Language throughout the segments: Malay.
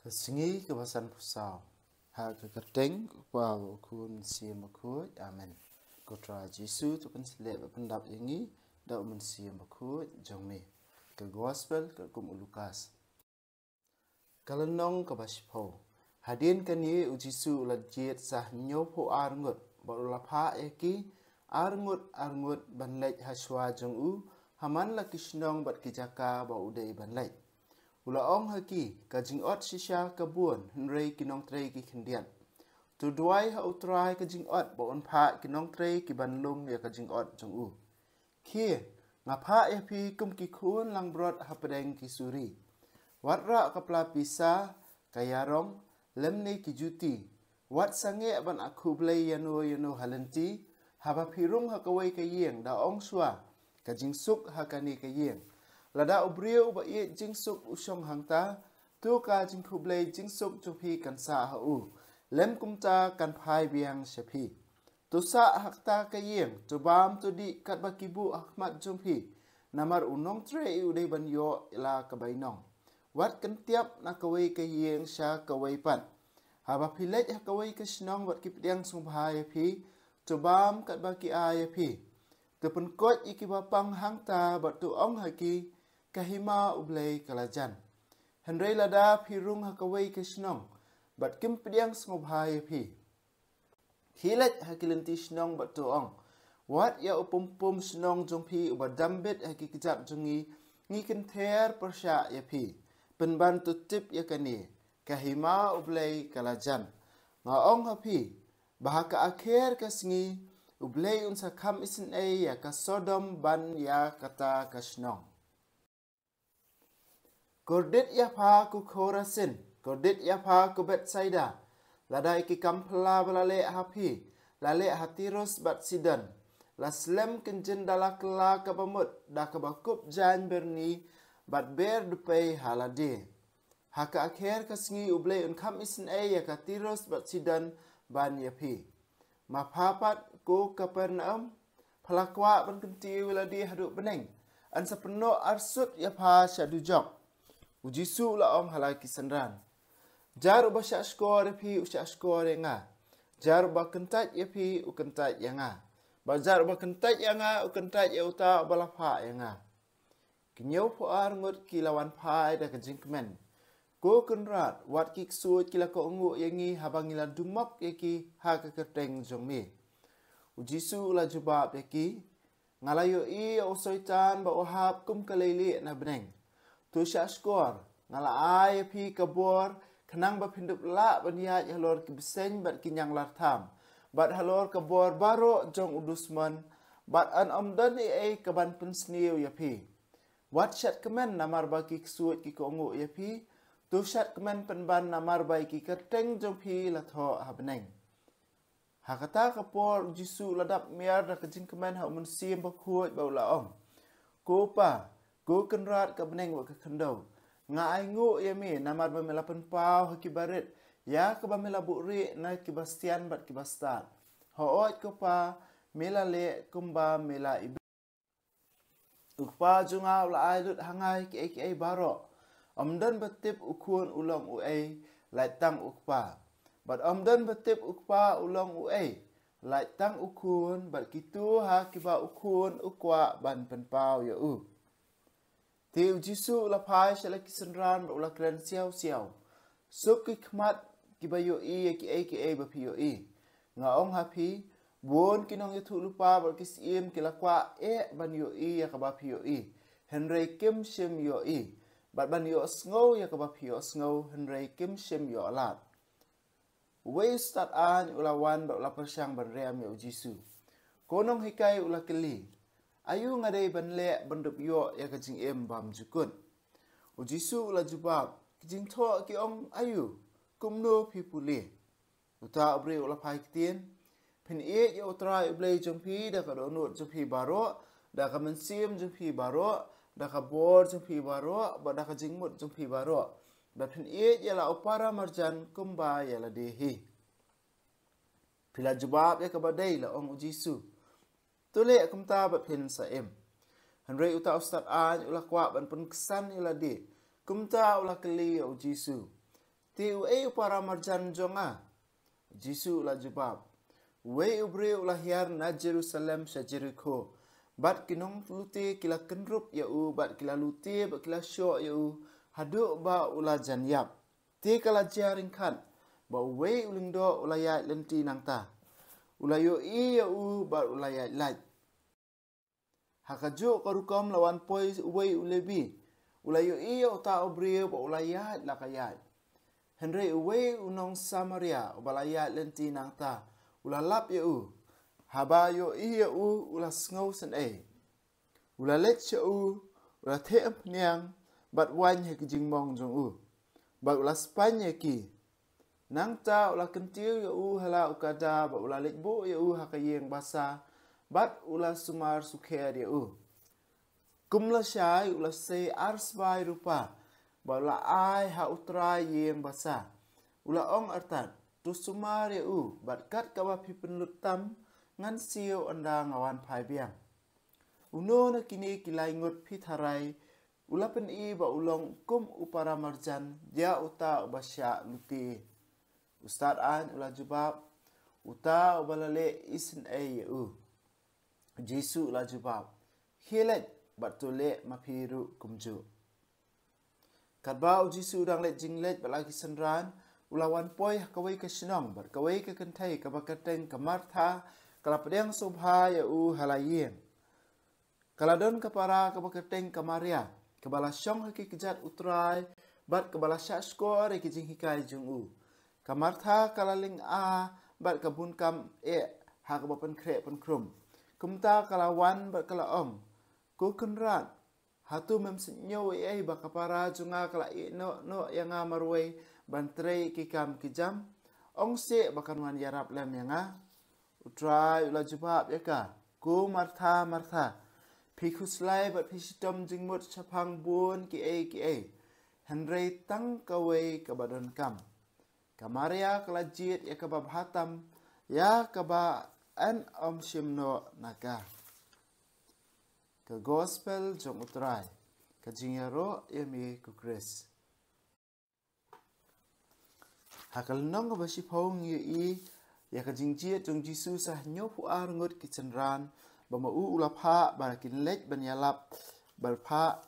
Singi kebasan pusau. Ha kekerteng wow kun siam bakut. Amen. Kotra Jesu tu kan selek pendap yangi dak men siam bakut jongme. Ke gospel ke kum Lukas. Kalenong kabaspo. Hadin kan ye ujisu uladjet sah nyopo arngut barulapha eki arngut banlej haswa jongu haman la kishnong bat kijaka ba udai banlej. Ula ong haki kajing ot shisha kabun henrei kinong trei ki khendian. Tu duai ha utrai kajing ot ba on pha kinong trei ki banlung ya kajing ot jong u. Khi ngapha ya pi kum ki khun lang brot ha pedeng ki suri. Watra kapla pisa kayarong lemne ki juti. Wat sange ban aku blai yano halenti haba pirung ha kawai kayeng da ong swa kajing suk ha kani kayeng. Lada ubriu ba ye jingsuk usong hangta tu ka jingku blai jingsuk jupi kan sa ha u lem kumta kan phai biang shapi tu sa hakta kayeng tu bam tu di kat bakibu ahmad jupi namar unong tre u dei ban yo la kabainong wat kan tiap na kawai kayeng sha kawai pan haba pilej ha kawai kasnong wat kipdiang sung phai pi tu bam kat baki ai pi tu pen kot ikibapang hangta bat tu ong haki kahima ublay kalajan. Henry lada pirung hakaway kisnong, bat kim pediang sngobhay pi. Hilat hakilenti snong bat tuong. Wat ya upumpum snong jong pi ubadambit hakikijap jongi ngikin ter persya ya pi. Penban tutip ya kani, kahima ublay kalajan. Ngaong hapi, bahaka akhir kasngi ublay unsa kam isin ay ya ka Sodom ban ya kata kasnong. Gordit ya pha ku Khorasin, gordit ya pha ku Betsaida. Ladai ki kampla balale hapi, lale hatirus bat Sidon. Laslem kenjen dala kela kabamut, da kabakup jan berni, bat ber dupai halade. Haka akhir kasngi ublay unkam isin ay ya katirus bat Sidon ban yapi. Mapapat ku Kapernaum, palakwa ban kenti wiladi haduk beneng. An sepenuh arsut ya pha syadujok. Ujisu la ong halai kisandran. Jar uba syak skor pi usyak skor nga. Jar uba kentat ya pi u kentat ya nga. Bajar uba kentat ya nga u kentat ya uta uba lapha ya nga. Kinyau po arngut kilawan pai da kejingkmen. Ko kenrat wat ki ksut kila ko ungu yangi habang ila dumak yaki ha keketeng jongmi. Ujisu la jubab yaki. Ngalayo i o soitan ba ohap kum kalili na beneng. Tu syak skor, ngala ai pi kabor, kenang ba pindup la baniat halor kibeseng bat kinyang lartam. Bat halor kabor baro jong udusman, bat an omdan ai kaban pensniu ya pi. Wat syat kemen namar baki ksut ki kongu ya pi, tu syat kemen penban namar baki keteng jong pi latho habneng. Hakata kapor jisu ladap miar da kejing kemen ha munsim bakut bau laong. Kopa go kenrat ka beneng wa ka kendau. Nga ai ngu ya mi namar ba mela penpau ha kibarit. Ya ka ba mela buri na kibastian bat kibastan. Hoot ko pa mela le kumba mela ibi. Ukpa junga ula ai lut hangai ki ai baro. Omdan betip ukun ulong uai lai tang ukpa. Bat omdan betip ukpa ulong uai lai tang ukun bat kitu ha kiba ukun ukwa ban penpau ya u. Tiu jisu la pai shala kisandran ula kren siau. Sup ki khmat ki bayo i ki ai ba pio i. Nga ong hapi buon kinong yathu lupa bar kisim ki lakwa ban yo i ya ka ba pio i. Henry Kim Shim yo i. Bat ban yo sngo ya ka ba pio sngo Henry Kim Shim yo alat. Way start an ula wan ba ula persyang ban ream yo jisu. Konong hikai ula keli. Ayu ngadai banle bandup yo ya kajing bam jukun. Ujisu la jubab kajing tho ki ong ayu kumno pi puli. Uta abri ula pai kitien. Pin e ya utra ublay jompi da ka donut jompi baro. Da ka mensim jompi baro. Da ka bor jompi baro. Ba da ka jingmut jompi baro. Da pin e ya la upara marjan kumba ya la dehi. Pila jubab ya ka badai la ong ujisu. Tule kumta bat pin sa Henry uta ustad an ula kwa ban pun kesan ila di. Kumta ula keli o jisu. Ti uei para marjan jonga. Jisu la jubab. Uei ubre ulahiar na Jerusalem sa Jericho. Bat kinong lute kila kenrup ya u, bat kila lute, bat kila syok ya u. Haduk ba ula jan yap. Ti kala jaring kan. Ba uei ulingdo ulayat lenti nang ta. Ulayo i ya u, bat ulayat lait. Hakajuk karukom lawan poi uei ulebi. Ulayo i ya uta ubre ba ulayat lakayat. Henry uwe unong Samaria ubalayat lenti nang ta. Ulalap ya u. Haba yo i ya u ula sngau sen e. Ulalet ya u. Ula teem niang. Bat wan he kijing mong jong u. Bat ula spanya ki. Nang ta ula kentil ya u hala ukada. Bat ula letbo ya u hakayeng basa. Bat ula sumar sukher ya u. Kumla syai ula say arsbai rupa. Bala ai ha utrai yang basa. Ula ong artan. Tu sumar ya u. Bat kat kawa pi penlut tam. Ngan siyo anda ngawan pai biang. Uno na kini kilai ngut pi tharai. Ula pen i ba ulong kum upara marjan. Dia uta ubasya luti. Ustad an ula jubab. Uta ubalale isin e ya u. Jisu ula jubab. Hilet bat tole mapiru kumju. Kadbau Jisu udang let jinglet balagi senran. Ulawan poi hakawai ke senong. Berkawai ke kentai kabakateng ke Martha. Kala pedang subha ya u halayien. Kala don kapara kabakateng ke Maria. Kebala syong haki kejat utrai. Bat kebala syak skor haki jing hikai jung u. Ka Martha kala ling a. Bat kabun kam e. Hakabapan krek pen krum. Kumta kala wan bat kala om. Ku kenrat. Hatu mem senyo ai bakapara junga kala no yang amarway bantrei kikam kijam ong se bakan wan yarap lem yanga utrai ula jubab yaka ku Martha pikuslai bat pisitom jingmut chapang bun ki ai Henry tang kawai kabadon kam Kamaria kala jit yakaba hatam ya kaba an om shimno naga ke gospel jong utrai ke jingero yemi ku Chris hakal nong ba si phong yi ya ke jingjit jong Jisu sah nyo pu ar ngut ki chenran ba ma u ulapha ba kin lek ban yalap bal pha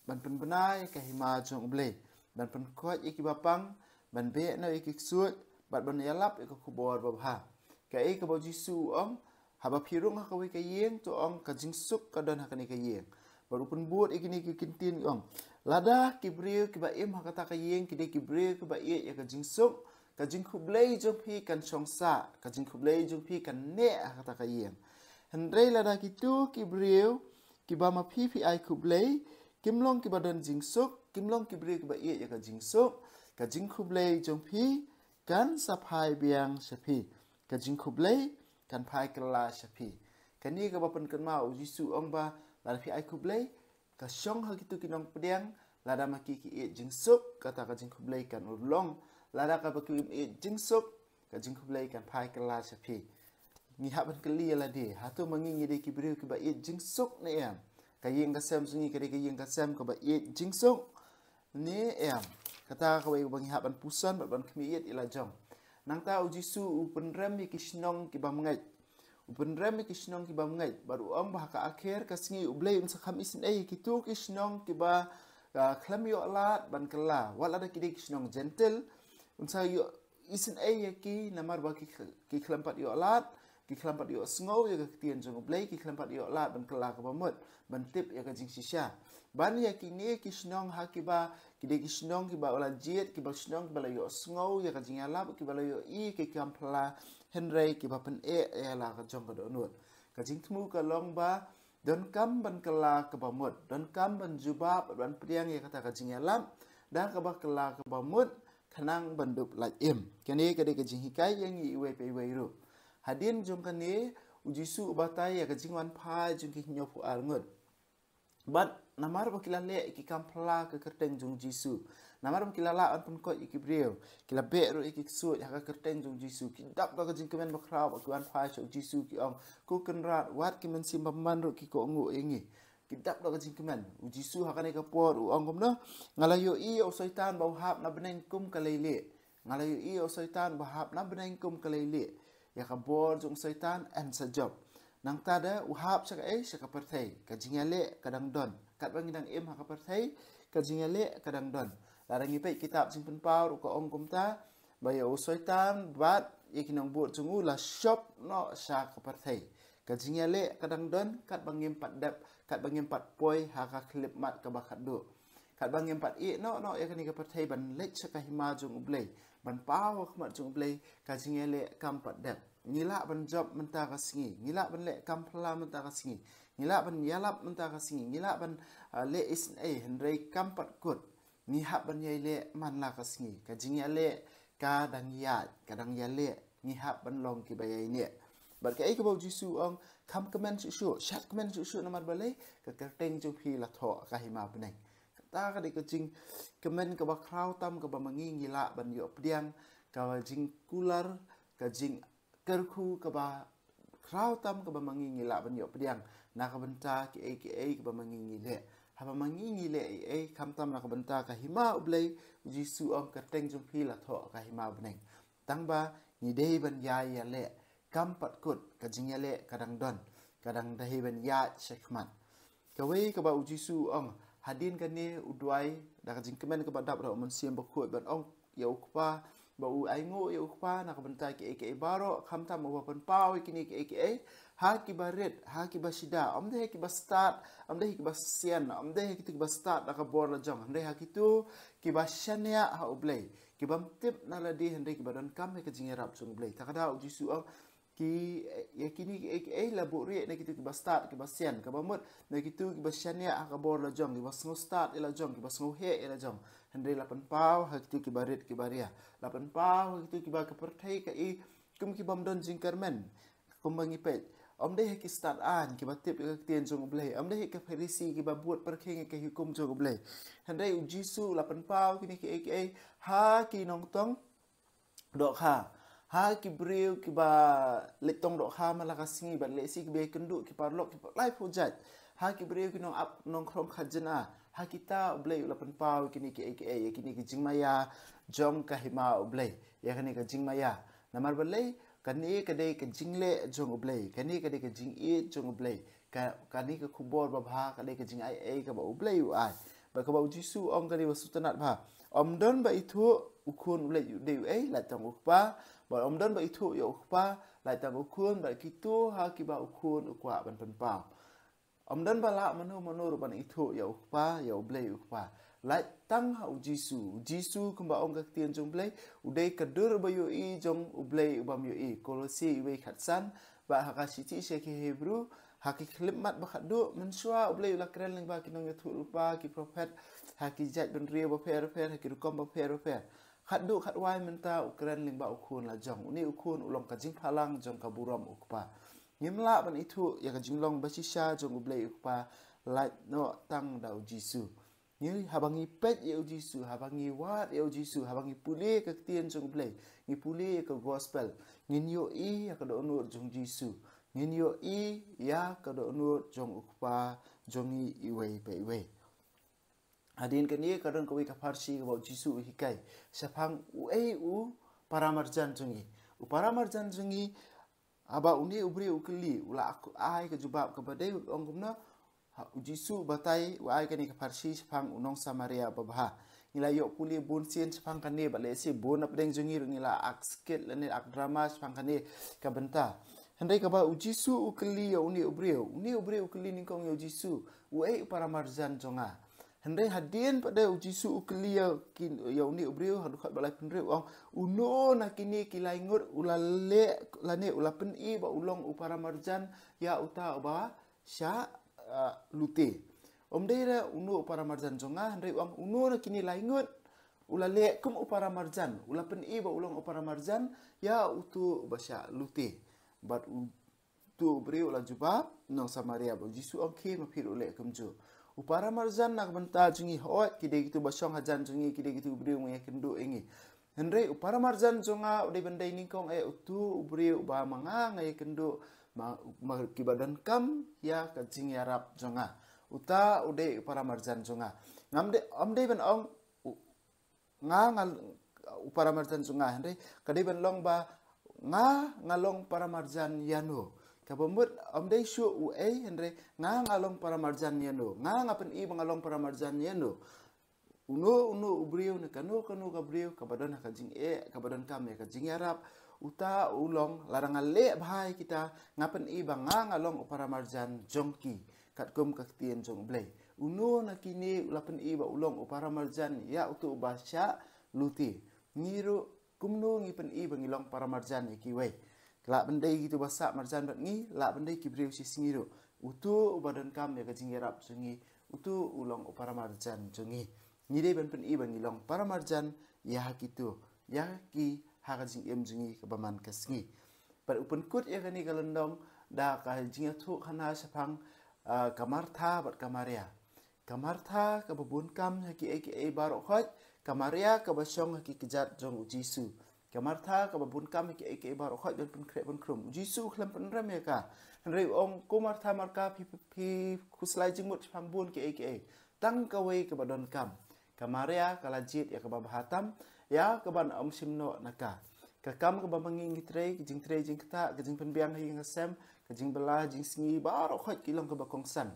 ban pen benai ke hima jong ble ban pen khot iki bapang ban be no iki suot bat ban yalap ik ku bor ba ha ke e ke ba Jisu om haba pirung hakawi kayeng tu ong kajing suk kadan hakani kayeng baru pun buat ikini kikintin ong lada kibril kiba im hakata kayeng kide kibril kiba ye ya kajing suk kajing kublai jong pi kan chongsa kajing kublai jong pi kan ne hakata kayeng hendrei lada kitu kibril kiba ma PPI kublai kimlong kiba dan jing suk kimlong kibril kiba ye ya kajing suk kajing kublai jong pi kan sapai biang sapi kajing kublai kan pai kela sapi. Kani ka bapan kan mau Jisu ong ba lada pi ai kublai ka syong ha gitu kinong pedang lada maki ki e jingsuk kata ka jing kublai kan ulong lada ka bakim e jingsuk ka jing kublai kan pai kela sapi. Ni haban keli la de hatu mangingi de kibril ki ba e jingsuk ne em. Ka yeng ka sam sungi ka de ka yeng ka sam ka ba e jingsuk ni em. Kata ka wai bangi haban pusan ban kemiet ila jong. Nang tahu Jisu upenrem ki kisnong ki bamngai. Upenrem ki kisnong ki bamngai. Baru ong bahaka akhir kasingi ublei unsakam isin ki tu kisnong ki ba klam yo alat ban kala. Wala ada ki kisnong gentle. Unsa yo isin ki namar ba ki klampat yo alat. Ki klampat yo sngau ya ketien jong ublei ki klampat yo alat ban kala ka bamut. Ban tip ya ka jing sisya. Ban ya kini kisnong hakiba kide kisnong kiba ola jit kiba kisnong kiba layo sngau ya ka jingalap kiba layo I ki kampla Henry kiba pen ya la ka jong ka donut ka jing tmu ka long ba don kam ban kala ka bamut don kam ban jubab ban priang ya kata ka jingalap dan ka ba kala ka bamut kanang bandup laj im kani kade ka jing hikai yang I we pe we ru hadin jong kani Jisu ubatai ya ka jingwan pa jong ki nyopu arngut but namar ba kilale iki kampla ke kerteng jong Jisu namar ba kilala an pun ko iki breu kila be ro iki suit ha ka kerteng jong Jisu ki dap ka jing kemen ba kraw ba kuan pa jong Jisu ki ong ku kenrat wat ki men sim man ro ki ko ngu ingi kidap do kajing kemen uji su hakane ka por u ong komno ngalayo i o syaitan bau hap na beneng kum kalele ngalayo i o syaitan bau hap na beneng kum kalele ya ka bor jong syaitan en sa job nang tada u hap saka saka perthai kajing ale kadang don kat bang dang em ha ka perthai kajing ale kadang don larang ipai kitab sing pen pau ko ong komta baya o syaitan bat yakinang buat jungu la shop no sha ka perthai kajing ale kadang don kat bangem pat dap kat bangem pat poi ha ka klip mat ka bakat do kat bangem pat no ya kani ka perthai ban lech saka hima jung ublei ban pau khmat jung ublei kajing ale kam pat dap ngila ban job menta ka singi ngila ban le kam phla menta ka singi ngila ban yalap menta ka singi ngila ban le is hendrei kam pat kut ni hap ban yai le man la ka singi kajing ale ka dang ya kadang ya le ni hap ban long ki bayai ne bar ka ai ka bau jisu ong kam comment su chat comment su namar balai ka teng ju phi la tho ka hima beneng ta ka de ka jing comment ka ba kraw tam ka ba mangi ngila ban yo pdiang ka ba jing kular ka jing kerku ka ba kraw tam ka ba mangi ngila ban yo pdiang na ka benta ki ai ka ba mangi ngile haba mangi ngile ai kam tam na ka benta ka hima ublai jisu ong ka teng ju phi la tho ka hima beneng tang ba ni dei ban ya ya le kam pat kut ka jing ya le kadang don kadang dahi ban ya shekman ka wei ka ba jisu ong hadin ka ne udwai da ka jing kemen ka ba dap ra mon siam ba khoi ban ong ya ukpa ba u ai ngo ya ukpa na ka benta ki baro kam tam ba pan pau kini ki ha ki ba red ha ki ba shida om de ki ba start om de ki ba sian om de ki ba start da ka bor la jong de ha ki tu ki ba shania ha ublei ki bam tip na la di hende ki ba don kam ka jing rap chung ublei ta ka da jisu ong ki yakini ki la bo re na ki tu ki ba start ki ba sian ka ba mut na ki tu ki ba shania ha ka bor la jong ki ba sngo start ila jong ki ba sngo he ila jong hende la pan pau ha ki tu ki ba red ki ba ria la pan pau ha ki tu ki ba ka perthai ka i kum ki bam don jing karmen kum bangi pet om de ki start an ki ba tip ka tien jong ublei om de ka perisi ki ba buat perkhing ka hukum jong ublei hende u jisu la pan pau kini ki ha ki nong tong dok ha ki breu ki ba letong dok ha malaka singi ba le si ki be kenduk ki parlok ki life hujat ha ki breu ki nong up nong krom khajana ha kita ublei la pan pau kini ki kini ki jingmaya jong ka hima ublei ya kini ka jingmaya namar balai kani ka dei ka jingle jong ublei kani ka dei ka jing e jong ublei kani ka khubor ba bha ka dei ka jing ai ka ba ublei u ai ba ka ba jisu ong ka dei sutanat bha om don ba itu ukun ublei u dei ai la tang ukpa ba om don ba itu yo ukpa la tang ukun ba kitu ha ki ba ukun ukwa ban pan pau om don ba la manu ban itu yo ukpa yo ublei ukpa lai tang ha jisu kumba ong ka tien jong blei udai kadur ba yo i jong ublei ubam yo i kolosi we khatsan ba ha ka siti se ke hebru ha ki khlimat ba khadu mensua ublei la kren ling ba kinong thu rupa ki prophet ha ki jat don ria ba fer ha ki rukom ba fer khadu khatwai menta ukren ling ba ukun la jong uni ukun ulong ka jing phalang jong ka buram ukpa nimla ban itu ya ka jinglong ba sisha jong ublei ukpa lai no tang da jisu ni habangi pet ya jisu habangi wat ya jisu habangi pule ka tien jong blei ni pule ka gospel ngin yo i ya ka do nur jong jisu ngin yo i ya ka do nur jong ukpa jong i iwe pe iwe hadin kan ye ka don ka wi ka farsi ka jisu hikai sapang u paramarjan jongi u paramarjan jongi aba uni ubri ukli ula aku ai ka jubab ka badai ongumna jisu batai wa ai kani ka farsi sapang unong samaria babha ngila yo puli bun sien sapang kane bale si bon apdeng jungi ngila ak skit lene ak drama sapang kane ka benta handai ka ba jisu ukli yo uni ubri ukli ningkong yo jisu uai para marjan jonga handai hadien pada jisu ukli yo uni ubri hadu khat balai penre ong uno nakini kilaingut ulale lane ulapen i ba ulong upara marjan ya uta ba sya lute om deira unu upara marjan jonga handai uang unu na kini laingut ulale kum upara marjan ulapen i ba ulong upara marjan ya utu basya lute but tu beri ulah jubab nong samaria ba jisu okey mapir ule kumju upara marjan nak benta jungi hoat kide gitu basyong hajan jungi kide gitu beri mu kendu ingi handai upara marjan jonga ude bendai ningkong utu beri ba manga ngai kendu kibadan kam ya kajing yarap jonga uta ude para marjan junga amde ban ong nga ngal para marjan junga hande kade ban long ba nga ngalong para marjan yano kabamut amde shu u hande nga ngalong para marjan yano nga ngapen i bangalong para marjan yano uno ubriu ne kanu kabriu kabadon kajing kabadon kam ya kajing yarap uta ulong larangan le bahai kita ngapen i banga ngalong para marjan jongki katkum kaktien jong blay uno nakini ulapen i ba ulong para marjan ya utu basya luti ngiru kumnu ngipen i bangilong para marjan ikiwe la bendai gitu basa marjan bat ngi la bendai kibriu si singiru utu badan kam ya kajing yarap sungi utu ulong para marjan jongi ngide ban pen i bangilong para marjan ya hakitu ya ki hakajing emjungi kebaman kasngi par upun kut ya kani kalendong da ka jinga thu khana sapang kamartha bat kamartha ka babun kam haki eki baro khot kamaria ka basong haki kejat jong jisu kamartha ka babun kam haki eki baro khot ban pen kre ban krum jisu khlam pen ram ya ka henry ong kumartha marka pi kuslai jingmut pang bun ke eki tang kawai ka badon kam kamaria kalajit ya kababahatam ya kaban om simno naka kakam kabamangi ngitrei kijing trei jing kata kijing penbiang hi ngasem kijing belah jing singi baro khot kilong kabakongsan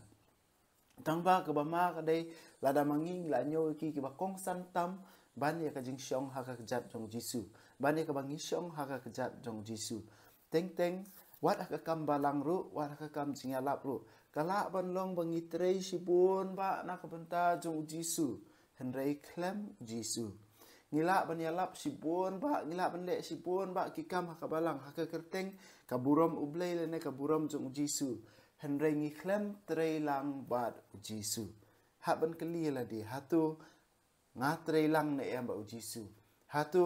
tangba kabama kadai lada mangi la nyo ki kabakongsan tam ban ya kajing syong haka kejat jong jisu ban ya kabangi syong haka kejat jong jisu teng teng wat haka kam balang ru wat haka kam jingalap ru kala ban long bangi trei sibun ba na kabenta jong jisu henrei klem jisu ngila ban yalap sibun ba ngila ban le sibun ba kikam hakabalang hakakerteng kaburom ublei lene kaburom jong jisu henrei ngi klem trei lang bat jisu haban keli la di hatu nga trei lang ne em ba jisu hatu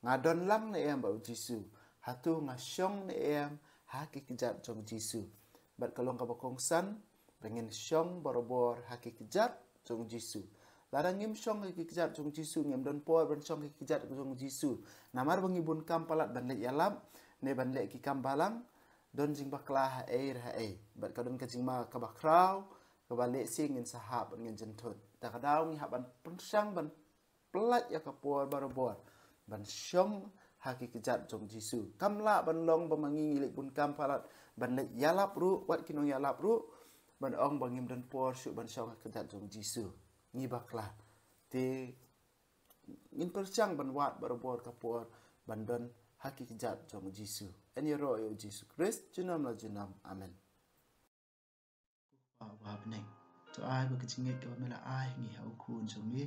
ngadon lang ne em ba jisu hatu ngasyong ne em hakikijat jong jisu bat kalong kabakongsan pengen syong borobor hakikijat jong jisu larang ngim syong hakikijat jong jisu ngim don por ban syong hakikijat jong jisu namar bangibun kam palat ban le yalam ne ban le ki kam balang don jing bakla ha bat kadon ka jing ma ka bakrau ka bale sing in sahab ngin jentut ta kadaw ngi haban pensyang ban pelat ya ka por barobor ban syong hakikijat jong jisu kamla ban long bamangi le bun kam palat ban le yalap ru wat kinong yalap ru ban ong bangim don por syuk ban syong hakikijat jong jisu ngi bakla te ngin persyang ban wat barobor ka por ban don hakikijat jong jisu en yero yo jisu Christ junam la junam amen wa beneng to ai ba kaching ek ba mela ai ngi ha ukun jongi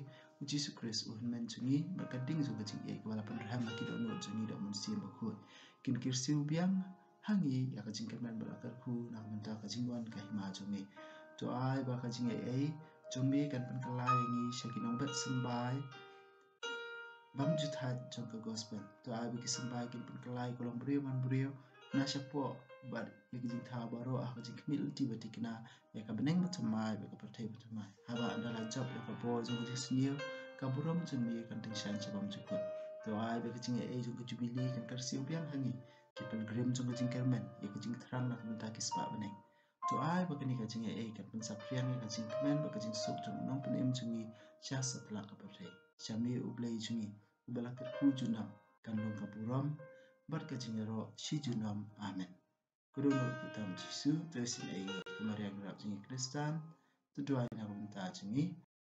jisu Christ men jongi ba kading zo kaching ek wala pan raham ki do no jongi do mun sim ba khu kin kirsiu biang hangi ya kaching kemen ba kar khu na menta kaching wan ka hima jongi to ai ba kaching ei jombe kan pan kalai ngi shakinong bet sembai bam juthat jong ka gospel to ai ba ki sembai kin pan kalai kolong brio man brio na shapo but yajing tha baro ah kajing kmil ti batikna ya ka beneng batamai ba ka perthai batamai haba andala job ya ka bo jong ka snew ka burom jong mi kan ting shan chabam jukut to ai ba kajing ei jong ka jubili kan karsiu biang hangi ki pan grim jong kajing kermen ya kajing thrang na kan ta kispa beneng to ai ba kani kajing ei kan pan sapriang ya kajing kemen ba kajing sok jong nong pan em jongi cha satla ka perthai chami ublei jongi ubala ker khu junam kan long ka burom bar kajing ro shi junam amen Kudono kutam Jisu tersin ay kumariang rap jingi Kristan tuduay na kumta jingi